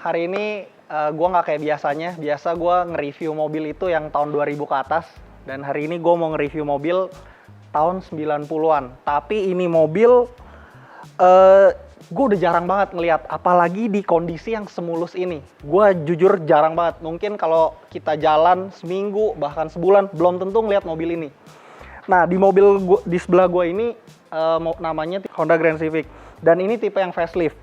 Hari ini gue nggak kayak biasanya. Biasa gue nge-review mobil itu yang tahun 2000 ke atas. Dan hari ini gue mau nge-review mobil tahun 90-an. Tapi ini mobil gue udah jarang banget ngelihat, apalagi di kondisi yang semulus ini. Gue jujur jarang banget. Mungkin kalau kita jalan seminggu bahkan sebulan belum tentu ngelihat mobil ini. Nah, di mobil gua, di sebelah gue ini namanya Honda Grand Civic, dan ini tipe yang facelift.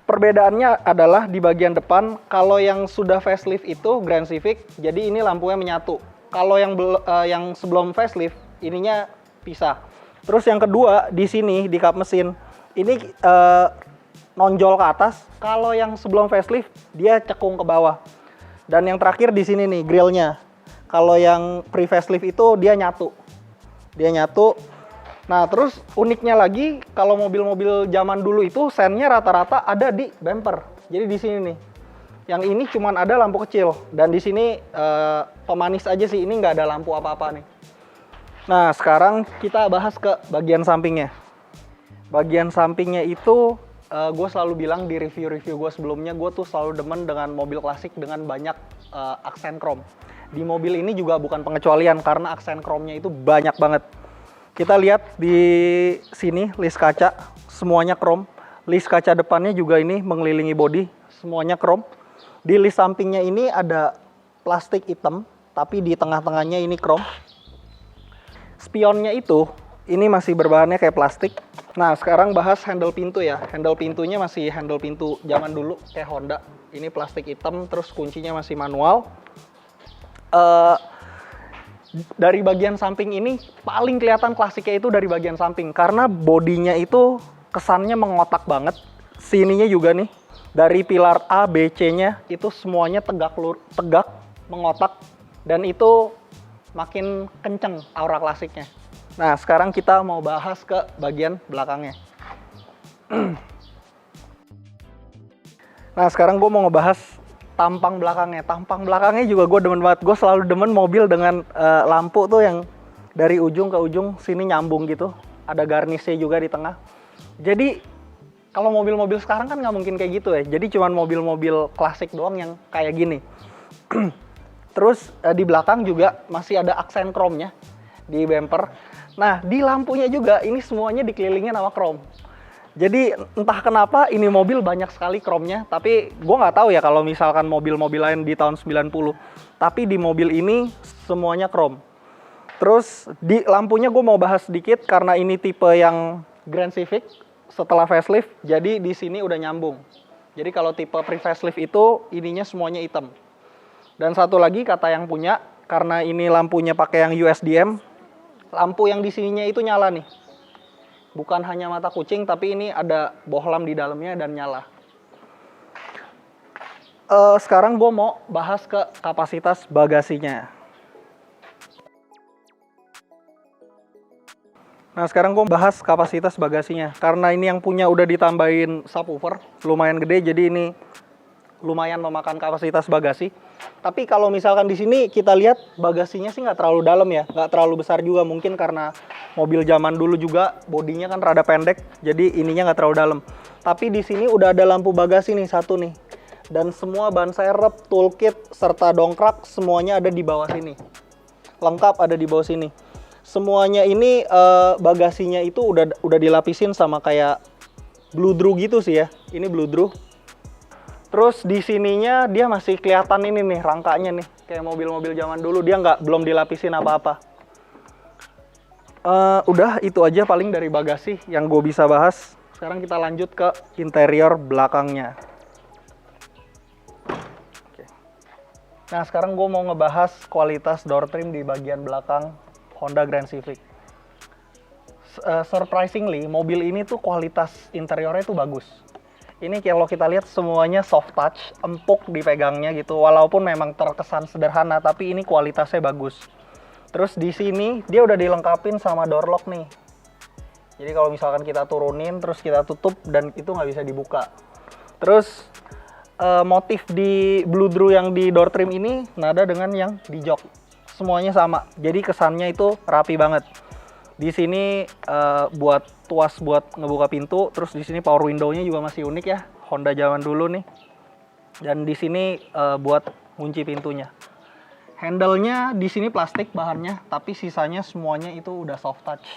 Perbedaannya adalah di bagian depan. Kalau yang sudah facelift itu Grand Civic, jadi ini lampunya menyatu. Kalau yang sebelum facelift, ininya pisah. Terus yang kedua di sini di kap mesin ini nonjol ke atas. Kalau yang sebelum facelift dia cekung ke bawah. Dan yang terakhir di sini nih grillnya. Kalau yang pre facelift itu dia nyatu. Nah, terus uniknya lagi, kalau mobil-mobil zaman dulu itu sennya rata-rata ada di bumper. Jadi di sini nih. Yang ini cuman ada lampu kecil, dan di sini pemanis aja sih, ini nggak ada lampu apa-apa nih. Nah, sekarang kita bahas ke bagian sampingnya. Bagian sampingnya itu gue selalu bilang di review-review gue sebelumnya, gue tuh selalu demen dengan mobil klasik dengan banyak aksen krom. Di mobil ini juga bukan pengecualian karena aksen kromnya itu banyak banget. Kita lihat di sini list kaca semuanya krom. List kaca depannya juga ini mengelilingi bodi, semuanya krom. Di list sampingnya ini ada plastik hitam, tapi di tengah-tengahnya ini krom. Spionnya itu ini masih berbahannya kayak plastik. Nah, sekarang bahas handle pintu ya. Handle pintunya masih handle pintu zaman dulu kayak Honda. Ini plastik hitam, terus kuncinya masih manual. Dari bagian samping ini paling kelihatan klasiknya itu dari bagian samping, karena bodinya itu kesannya mengotak banget. Sininya juga nih, dari pilar A, B, C-nya itu semuanya tegak, mengotak, dan itu makin kenceng aura klasiknya. Nah, sekarang kita mau bahas ke bagian belakangnya. Nah, sekarang gue mau ngebahas tampang belakangnya. Tampang belakangnya juga gue demen banget. Gue selalu demen mobil dengan lampu tuh yang dari ujung ke ujung sini nyambung gitu. Ada garnisnya juga di tengah. Jadi kalau mobil-mobil sekarang kan nggak mungkin kayak gitu ya. Jadi cuman mobil-mobil klasik doang yang kayak gini. Terus di belakang juga masih ada aksen kromnya di bumper. Nah, di lampunya juga ini semuanya dikelilingin sama krom. Jadi entah kenapa ini mobil banyak sekali kromnya, tapi gue nggak tahu ya kalau misalkan mobil-mobil lain di tahun 90. Tapi di mobil ini semuanya krom. Terus di lampunya gue mau bahas sedikit karena ini tipe yang Grand Civic setelah facelift, jadi di sini udah nyambung. Jadi kalau tipe pre-facelift itu ininya semuanya hitam. Dan satu lagi kata yang punya, karena ini lampunya pakai yang USDM, lampu yang di sininya itu nyala nih. Bukan hanya mata kucing, tapi ini ada bohlam di dalamnya dan nyala. Sekarang gue mau bahas ke kapasitas bagasinya. Nah, sekarang gue bahas kapasitas bagasinya. Karena ini yang punya udah ditambahin subwoofer, lumayan gede, jadi ini lumayan memakan kapasitas bagasi. Tapi kalau misalkan di sini kita lihat bagasinya sih nggak terlalu dalam ya, nggak terlalu besar juga, mungkin karena mobil zaman dulu juga bodinya kan rada pendek, jadi ininya nggak terlalu dalam. Tapi di sini udah ada lampu bagasi nih satu nih, dan semua ban serep, toolkit serta dongkrak semuanya ada di bawah sini, lengkap ada di bawah sini. Semuanya ini bagasinya itu udah dilapisin sama kayak bludru gitu sih ya, ini bludru. Terus di sininya dia masih kelihatan ini nih rangkanya nih, kayak mobil-mobil zaman dulu, dia belum dilapisin apa-apa. Udah itu aja paling dari bagasi yang gue bisa bahas. Sekarang kita lanjut ke interior belakangnya. Oke. Nah, sekarang gue mau ngebahas kualitas door trim di bagian belakang Honda Grand Civic. Surprisingly, mobil ini tuh kualitas interiornya tuh bagus. Ini kalau kita lihat semuanya soft touch, empuk dipegangnya gitu. Walaupun memang terkesan sederhana, tapi ini kualitasnya bagus. Terus di sini dia udah dilengkapin sama door lock nih. Jadi kalau misalkan kita turunin, terus kita tutup, dan itu nggak bisa dibuka. Terus motif di bludru yang di door trim ini nada dengan yang di jok. Semuanya sama. Jadi kesannya itu rapi banget. Di sini buat tuas buat ngebuka pintu, terus di sini power window-nya juga masih unik ya, Honda zaman dulu nih. Dan di sini buat kunci pintunya. Handle-nya di sini plastik bahannya, tapi sisanya semuanya itu udah soft touch.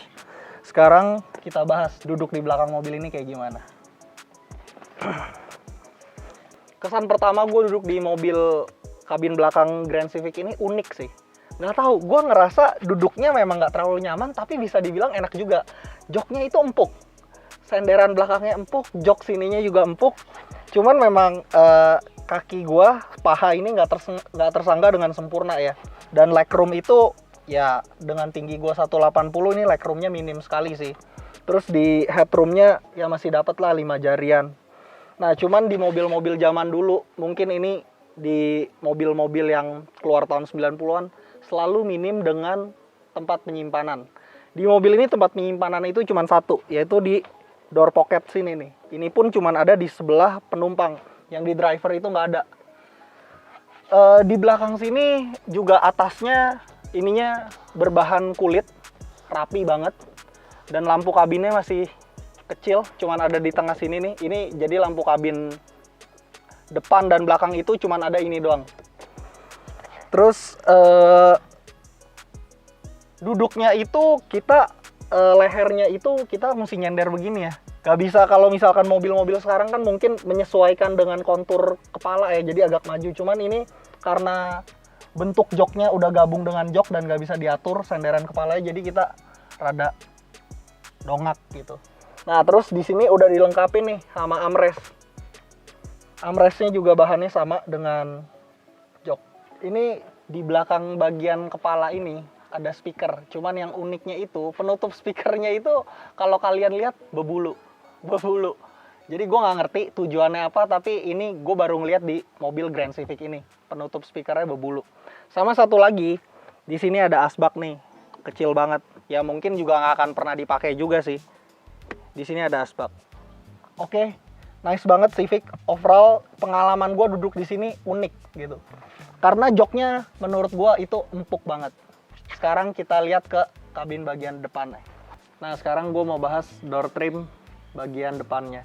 Sekarang kita bahas duduk di belakang mobil ini kayak gimana. Kesan pertama gue duduk di mobil kabin belakang Grand Civic ini unik sih. Nggak tahu, gue ngerasa duduknya memang nggak terlalu nyaman, tapi bisa dibilang enak juga. Joknya itu empuk, senderan belakangnya empuk, jok sininya juga empuk. Cuman memang kaki gua, paha ini nggak tersangga dengan sempurna ya. Dan legroom itu ya dengan tinggi gua 180 ini legroomnya minim sekali sih. Terus di headroomnya ya masih dapat lah 5 jarian. Nah cuman di mobil-mobil zaman dulu, mungkin ini di mobil-mobil yang keluar tahun 90-an selalu minim dengan tempat penyimpanan. Di mobil ini tempat penyimpanan itu cuma satu, yaitu di door pocket sini nih. Ini pun cuma ada di sebelah penumpang, yang di driver itu nggak ada. Di belakang sini juga atasnya ininya berbahan kulit, rapi banget. Dan lampu kabinnya masih kecil, cuma ada di tengah sini nih. Ini jadi lampu kabin depan dan belakang itu cuma ada ini doang. Terus duduknya itu kita lehernya itu kita mesti nyender begini ya. Gak bisa kalau misalkan mobil-mobil sekarang kan mungkin menyesuaikan dengan kontur kepala ya, jadi agak maju. Cuman ini karena bentuk joknya udah gabung dengan jok dan gak bisa diatur senderan kepalanya, jadi kita rada dongak gitu. Nah terus di sini udah dilengkapi nih sama armrest. Armrestnya juga bahannya sama dengan jok. Ini di belakang bagian kepala ini ada speaker. Cuman yang uniknya itu penutup speakernya itu kalau kalian lihat berbulu. Jadi gue nggak ngerti tujuannya apa, tapi ini gue baru ngeliat di mobil Grand Civic ini penutup speakernya berbulu. Sama satu lagi di sini ada asbak nih, kecil banget. Ya mungkin juga nggak akan pernah dipakai juga sih. Di sini ada asbak. Oke, nice banget Civic. Overall pengalaman gue duduk di sini unik gitu. Karena joknya menurut gue itu empuk banget. Sekarang kita lihat ke kabin bagian depannya. Nah sekarang gue mau bahas door trim bagian depannya.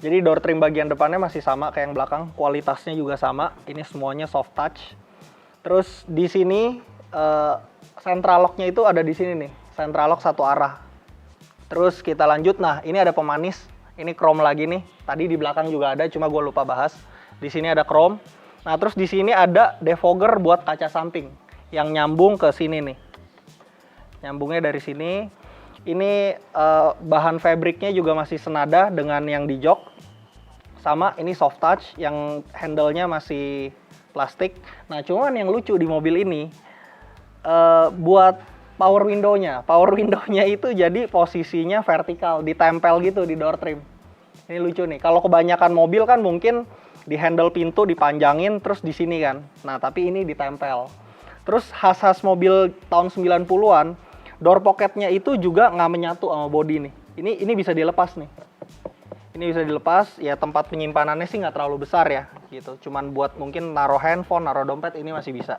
Jadi door trim bagian depannya masih sama kayak yang belakang, kualitasnya juga sama. Ini semuanya soft touch. Terus di sini central lock-nya itu ada di sini nih, central lock satu arah. Terus kita lanjut, nah ini ada pemanis, ini chrome lagi nih. Tadi di belakang juga ada, cuma gue lupa bahas. Di sini ada chrome. Nah terus di sini ada defogger buat kaca samping yang nyambung ke sini nih. Nyambungnya dari sini. Ini bahan fabriknya juga masih senada dengan yang di jok. Sama ini soft touch, yang handle-nya masih plastik. Nah cuman yang lucu di mobil ini, buat power window-nya itu jadi posisinya vertikal, ditempel gitu di door trim. Ini lucu nih, kalau kebanyakan mobil kan mungkin di handle pintu dipanjangin terus di sini kan. Nah tapi ini ditempel. Terus khas-khas mobil tahun 90-an, door pocketnya itu juga nggak menyatu sama body nih. Ini bisa dilepas nih. Ini bisa dilepas, ya tempat penyimpanannya sih nggak terlalu besar ya, gitu. Cuman buat mungkin naruh handphone, naruh dompet, ini masih bisa.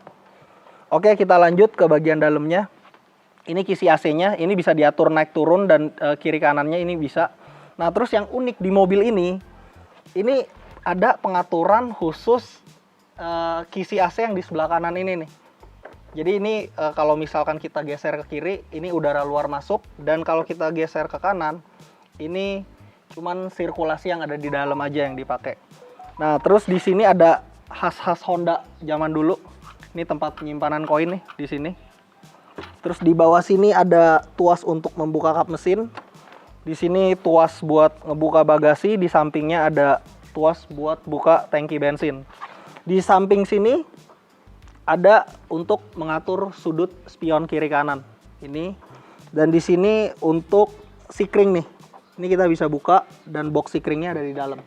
Oke, kita lanjut ke bagian dalamnya. Ini kisi AC-nya, ini bisa diatur naik turun dan kiri kanannya ini bisa. Nah, terus yang unik di mobil ini ada pengaturan khusus kisi AC yang di sebelah kanan ini nih. Jadi ini kalau misalkan kita geser ke kiri, ini udara luar masuk, dan kalau kita geser ke kanan, ini cuman sirkulasi yang ada di dalam aja yang dipakai. Nah, terus di sini ada khas-khas Honda zaman dulu. Ini tempat penyimpanan koin nih di sini. Terus di bawah sini ada tuas untuk membuka kap mesin. Di sini tuas buat ngebuka bagasi, di sampingnya ada tuas buat buka tangki bensin. Di samping sini ada untuk mengatur sudut spion kiri kanan ini, dan di sini untuk sikring nih, ini kita bisa buka dan box sikringnya ada di dalam.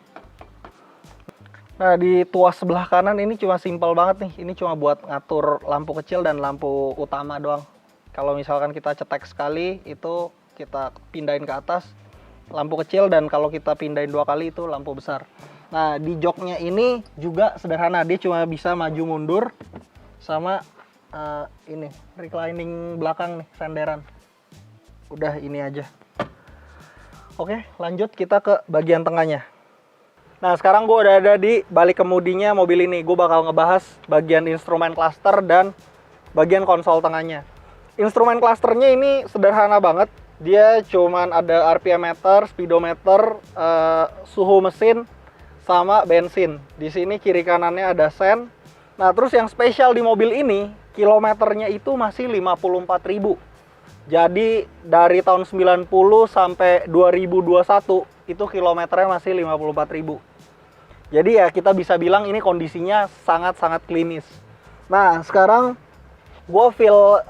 Nah di tuas sebelah kanan ini cuma simpel banget nih, ini cuma buat ngatur lampu kecil dan lampu utama doang. Kalau misalkan kita cetek sekali itu kita pindahin ke atas lampu kecil, dan kalau kita pindahin 2 kali itu lampu besar. Nah di joknya ini juga sederhana, dia cuma bisa maju mundur sama ini reclining belakang nih, senderan. Udah ini aja. Oke, lanjut kita ke bagian tengahnya. Nah, sekarang gue udah ada di balik kemudinya mobil ini. Gue bakal ngebahas bagian instrumen cluster dan bagian konsol tengahnya. Instrumen clusternya ini sederhana banget. Dia cuman ada RPM meter, speedometer, suhu mesin, sama bensin. Di sini kiri kanannya ada sen. Nah, terus yang spesial di mobil ini, kilometernya itu masih 54.000. Jadi dari tahun 90 sampai 2021 itu kilometernya masih 54.000. Jadi ya kita bisa bilang ini kondisinya sangat-sangat klinis. Nah, sekarang gue feel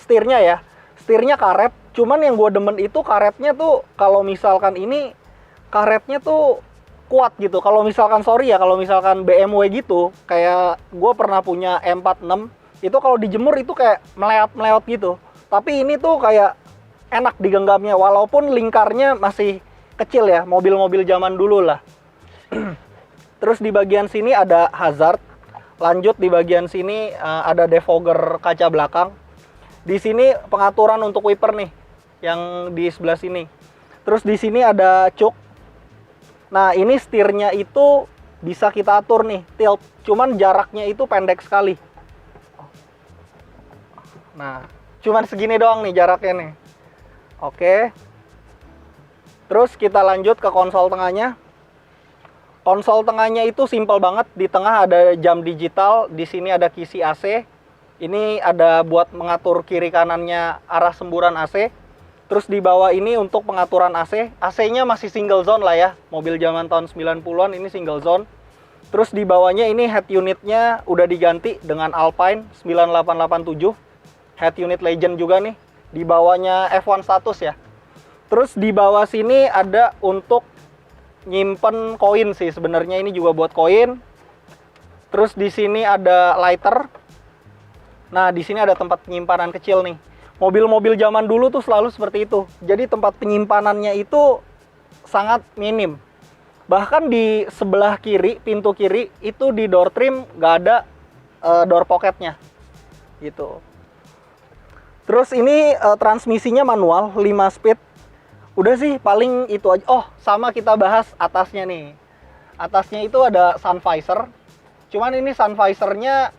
setirnya ya. Setirnya karet, cuman yang gue demen itu karetnya tuh kalau misalkan ini karetnya tuh kuat gitu. Kalau misalkan kalau misalkan BMW gitu, kayak gue pernah punya M46, itu kalau dijemur itu kayak meleot-meleot gitu. Tapi ini tuh kayak enak digenggamnya, walaupun lingkarnya masih kecil ya, mobil-mobil zaman dulu lah. Terus di bagian sini ada hazard. Lanjut di bagian sini ada defogger kaca belakang. Di sini pengaturan untuk wiper nih, yang di sebelah sini. Terus di sini ada cuk. Nah, ini setirnya itu bisa kita atur nih, tilt. Cuman jaraknya itu pendek sekali. Nah, cuman segini doang nih jaraknya nih. Oke. Terus kita lanjut ke konsol tengahnya. Konsol tengahnya itu simple banget. Di tengah ada jam digital, di sini ada kisi AC. Ini ada buat mengatur kiri kanannya arah semburan AC. Terus di bawah ini untuk pengaturan AC. AC-nya masih single zone lah ya. Mobil zaman tahun 90-an ini single zone. Terus di bawahnya ini head unitnya udah diganti dengan Alpine 9887. Head unit Legend juga nih. Di bawahnya F1 status ya. Terus di bawah sini ada untuk nyimpen koin sih sebenarnya, ini juga buat koin. Terus di sini ada lighter. Nah, di sini ada tempat penyimpanan kecil nih. Mobil-mobil zaman dulu tuh selalu seperti itu. Jadi tempat penyimpanannya itu sangat minim. Bahkan di sebelah kiri, pintu kiri itu di door trim nggak ada door pocketnya gitu. Terus ini transmisinya manual 5 speed. Udah sih paling itu aja. Oh, sama kita bahas atasnya nih. Atasnya itu ada sun visor. Cuman ini sun visornya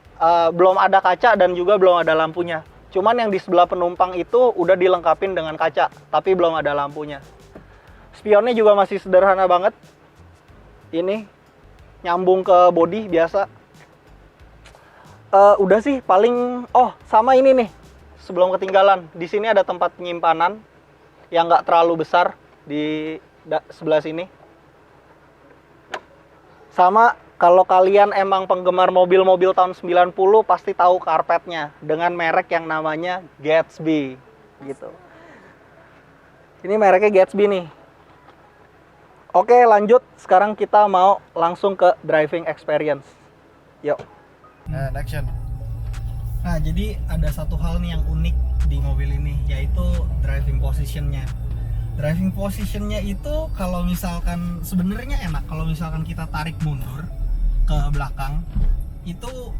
belum ada kaca dan juga belum ada lampunya. Cuman yang di sebelah penumpang itu udah dilengkapin dengan kaca, tapi belum ada lampunya. Spionnya juga masih sederhana banget. Ini nyambung ke bodi biasa. Udah sih paling. Oh, sama ini nih. Sebelum ketinggalan, di sini ada tempat penyimpanan yang nggak terlalu besar di sebelah sini. Sama, kalau kalian emang penggemar mobil-mobil tahun 90 pasti tahu karpetnya dengan merek yang namanya Gatsby gitu. Ini mereknya Gatsby nih. Oke, lanjut. Sekarang kita mau langsung ke driving experience. Yuk. And action. Nah, jadi ada satu hal nih yang unik di mobil ini, yaitu driving positionnya. Driving positionnya itu kalau misalkan sebenarnya enak kalau misalkan kita tarik mundur ke belakang, itu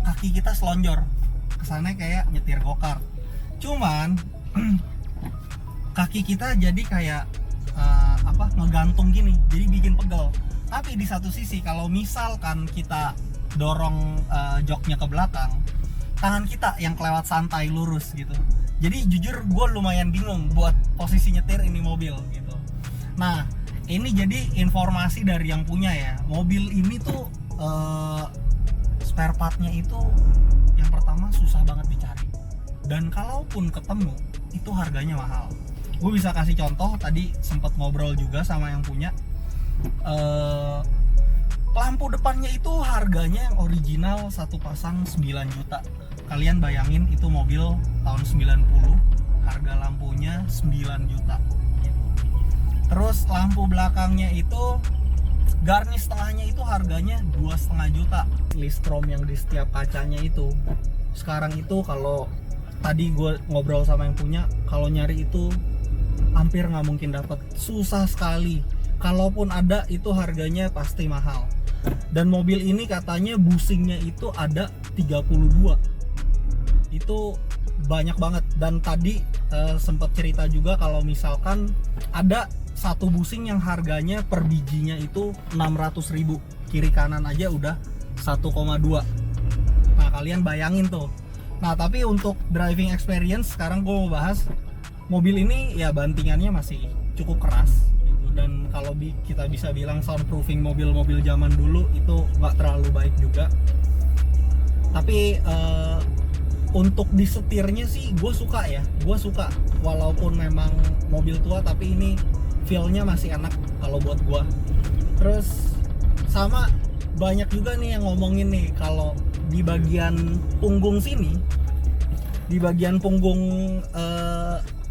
kaki kita selonjor kesannya kayak nyetir go-kart. Cuman kaki kita jadi kayak ngegantung gini, jadi bikin pegel. Tapi di satu sisi kalau misalkan kita dorong joknya ke belakang, tangan kita yang kelewat santai lurus gitu. Jadi jujur gue lumayan bingung buat posisi nyetir ini mobil gitu. Nah, ini jadi informasi dari yang punya ya. Mobil ini tuh spare partnya itu yang pertama susah banget dicari. Dan kalaupun ketemu itu harganya mahal. Gue bisa kasih contoh, tadi sempat ngobrol juga sama yang punya. Lampu depannya itu harganya yang original satu pasang 9 juta. Kalian bayangin itu mobil tahun 90, harga lampunya 9 juta. Terus lampu belakangnya itu garnish tengahnya itu harganya 2,5 juta. Listrom yang di setiap kacanya itu sekarang itu kalau tadi gue ngobrol sama yang punya, kalau nyari itu hampir nggak mungkin dapat, susah sekali. Kalaupun ada itu harganya pasti mahal. Dan mobil ini katanya bushingnya itu ada 32. Itu banyak banget. Dan tadi sempat cerita juga kalau misalkan ada satu busing yang harganya per bijinya itu 600.000, kiri kanan aja udah 1,2. Nah kalian bayangin tuh. Nah tapi untuk driving experience sekarang gue mau bahas mobil ini ya, bantingannya masih cukup keras gitu. Dan kalau kita bisa bilang soundproofing mobil-mobil zaman dulu itu nggak terlalu baik juga. Tapi untuk disetirnya sih gue suka ya, gue suka walaupun memang mobil tua, tapi ini feel-nya masih enak kalau buat gue. Terus sama banyak juga nih yang ngomongin nih kalau di bagian punggung sini, di bagian punggung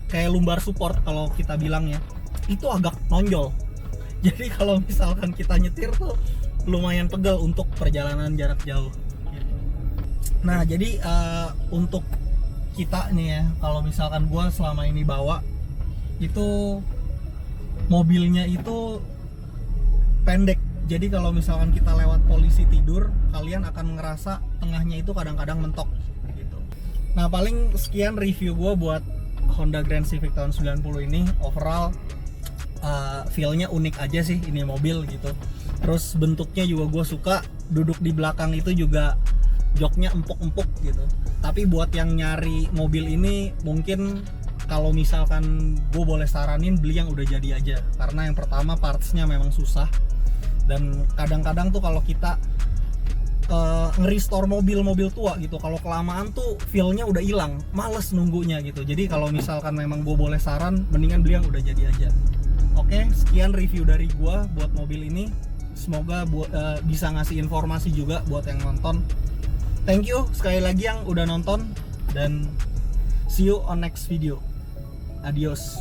kayak lumbar support kalau kita bilang ya, itu agak nonjol. Jadi kalau misalkan kita nyetir tuh lumayan pegel untuk perjalanan jarak jauh. Nah jadi untuk kita nih ya, kalau misalkan gua selama ini bawa itu mobilnya itu pendek. Jadi kalau misalkan kita lewat polisi tidur, kalian akan ngerasa tengahnya itu kadang-kadang mentok gitu. Nah paling sekian review gua buat Honda Grand Civic tahun 90 ini. Overall feel-nya unik aja sih ini mobil gitu. Terus bentuknya juga gua suka, duduk di belakang itu juga joknya empuk-empuk gitu. Tapi buat yang nyari mobil ini, mungkin kalau misalkan gue boleh saranin, beli yang udah jadi aja. Karena yang pertama partsnya memang susah, dan kadang-kadang tuh kalau kita nge-restore mobil-mobil tua gitu, kalau kelamaan tuh feel-nya udah hilang, males nunggunya gitu. Jadi kalau misalkan memang gue boleh saran, mendingan beli yang udah jadi aja. Oke, sekian review dari gue buat mobil ini. Semoga bisa ngasih informasi juga buat yang nonton. Thank you sekali lagi yang udah nonton, dan see you on next video. Adios.